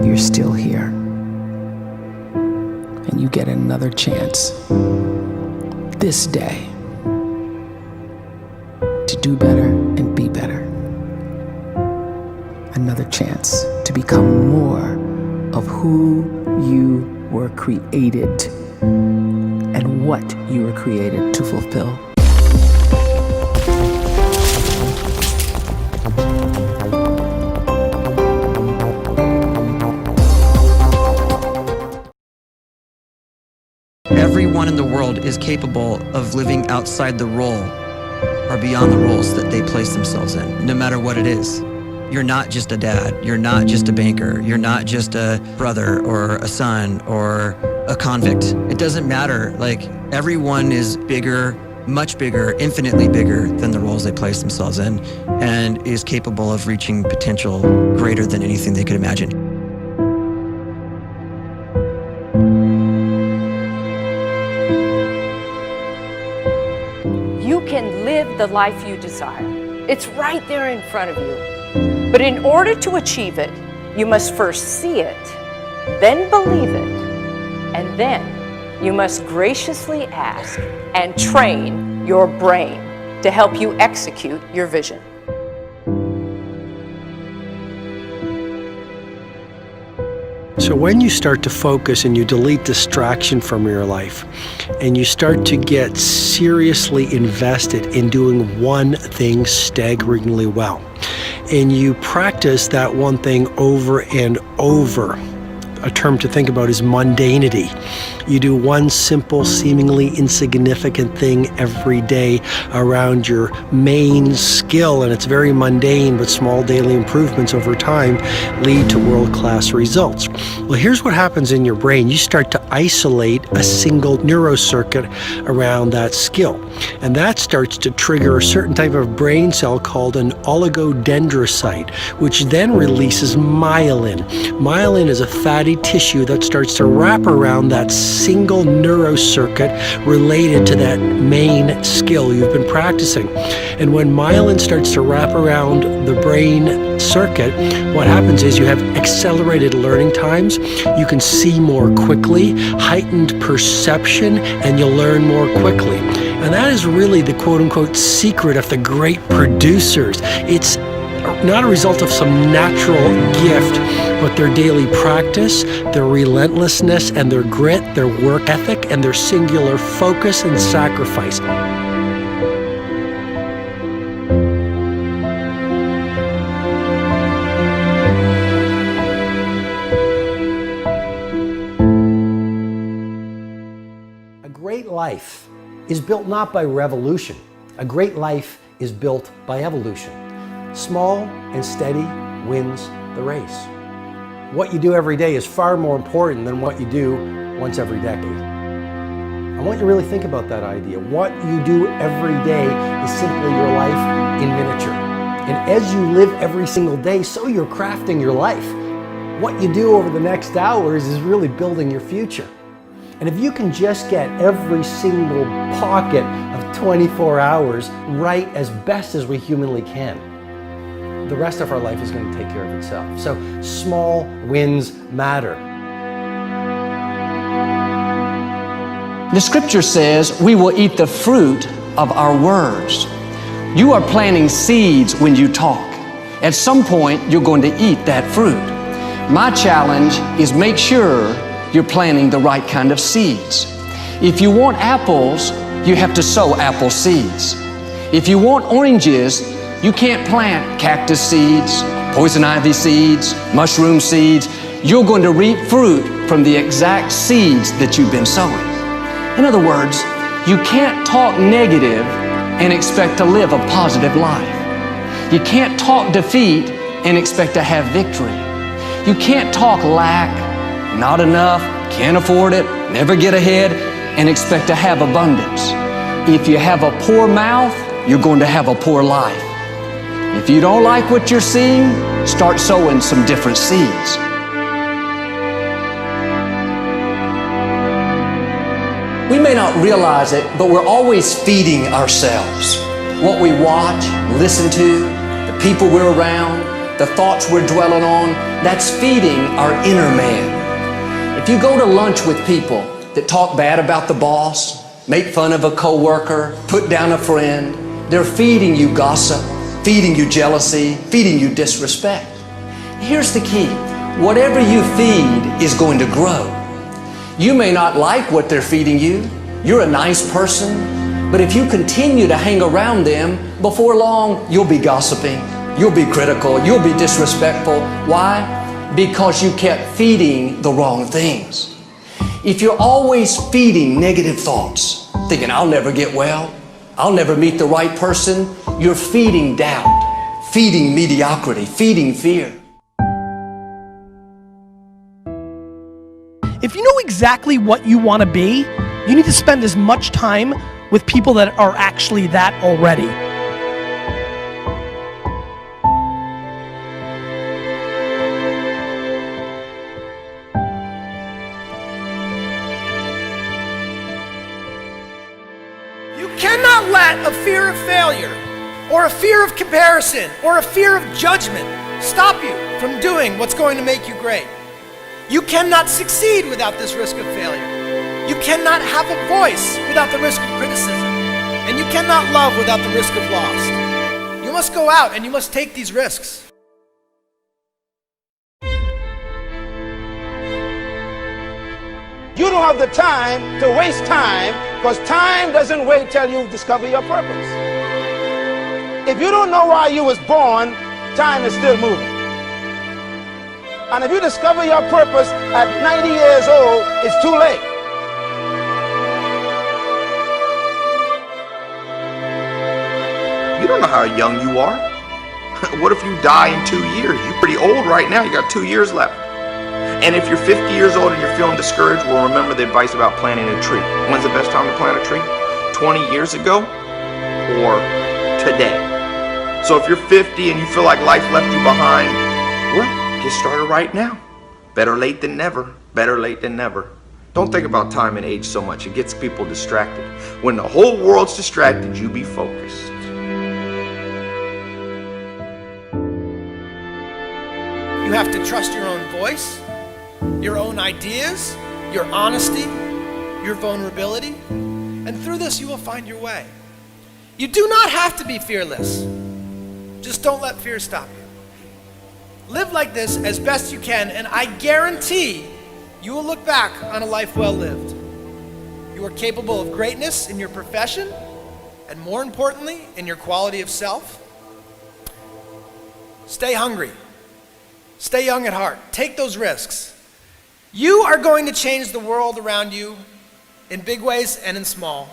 you're still here. And you get another chance this day to do better and be better. Another chance to become more of who you were created and what you were created to fulfill. Everyone in the world is capable of living outside the role or beyond the roles that they place themselves in, no matter what it is. You're not just a dad, you're not just a banker, you're not just a brother or a son or a convict. It doesn't matter. Like, everyone is bigger, much bigger, infinitely bigger than the roles they place themselves in, and is capable of reaching potential greater than anything they could imagine. You can live the life you desire. It's right there in front of you. But in order to achieve it, you must first see it, then believe it, and then you must graciously ask and train your brain to help you execute your vision. So when you start to focus and you delete distraction from your life, and you start to get seriously invested in doing one thing staggeringly well, and you practice that one thing over and over, a term to think about is mundanity. You do one simple, seemingly insignificant thing every day around your main skill, and it's very mundane, but small daily improvements over time lead to world-class results. Well, here's what happens in your brain. You start to isolate a single neurocircuit around that skill, and that starts to trigger a certain type of brain cell called an oligodendrocyte, which then releases myelin. Myelin is a fatty tissue that starts to wrap around that single neurocircuit related to that main skill you've been practicing. And when myelin starts to wrap around the brain circuit, what happens is you have accelerated learning times, you can see more quickly, heightened perception, and you'll learn more quickly. And that is really the quote-unquote secret of the great producers. It's not a result of some natural gift, but their daily practice, their relentlessness and their grit, their work ethic, and their singular focus and sacrifice. A great life is built not by revolution. A great life is built by evolution. Small and steady wins the race. What you do every day is far more important than what you do once every decade. I want you to really think about that idea. What you do every day is simply your life in miniature. And as you live every single day, so you're crafting your life. What you do over the next hours is really building your future. And if you can just get every single pocket of 24 hours right as best as we humanly can, the rest of our life is going to take care of itself. So small wins matter. The scripture says we will eat the fruit of our words. You are planting seeds when you talk. At some point, you're going to eat that fruit. My challenge is make sure you're planting the right kind of seeds. If you want apples, you have to sow apple seeds. If you want oranges, you can't plant cactus seeds, poison ivy seeds, mushroom seeds. You're going to reap fruit from the exact seeds that you've been sowing. In other words, you can't talk negative and expect to live a positive life. You can't talk defeat and expect to have victory. You can't talk lack, not enough, can't afford it, never get ahead, and expect to have abundance. If you have a poor mouth, you're going to have a poor life. If you don't like what you're seeing, start sowing some different seeds. We may not realize it, but we're always feeding ourselves. What we watch, listen to, the people we're around, the thoughts we're dwelling on, that's feeding our inner man. If you go to lunch with people that talk bad about the boss, make fun of a coworker, put down a friend, they're feeding you gossip, feeding you jealousy, feeding you disrespect. Here's the key. Whatever you feed is going to grow. You may not like what they're feeding you. You're a nice person, but if you continue to hang around them, before long, you'll be gossiping, you'll be critical, you'll be disrespectful. Why? Because you kept feeding the wrong things. If you're always feeding negative thoughts, thinking, I'll never get well, I'll never meet the right person, you're feeding doubt, feeding mediocrity, feeding fear. If you know exactly what you want to be, you need to spend as much time with people that are actually that already. You cannot let a fear of failure, or a fear of comparison, or a fear of judgment stop you from doing what's going to make you great. You cannot succeed without this risk of failure. You cannot have a voice without the risk of criticism. And you cannot love without the risk of loss. You must go out and you must take these risks. You don't have the time to waste time, because time doesn't wait till you discover your purpose. If you don't know why you was born, time is still moving. And if you discover your purpose at 90 years old, it's too late. You don't know how young you are. What if you die in 2 years? You're pretty old right now. You got 2 years left. And if you're 50 years old and you're feeling discouraged, well, remember the advice about planting a tree. When's the best time to plant a tree? 20 years ago or today? So if you're 50 and you feel like life left you behind, well, get started right now. Better late than never. Better late than never. Don't think about time and age so much. It gets people distracted. When the whole world's distracted, you be focused. You have to trust your own voice, your own ideas, your honesty, your vulnerability, and through this you will find your way. You do not have to be fearless. Just don't let fear stop you. Live like this as best you can, and I guarantee you will look back on a life well lived. You are capable of greatness in your profession, and more importantly, in your quality of self. Stay hungry. Stay young at heart. Take those risks. You are going to change the world around you in big ways and in small.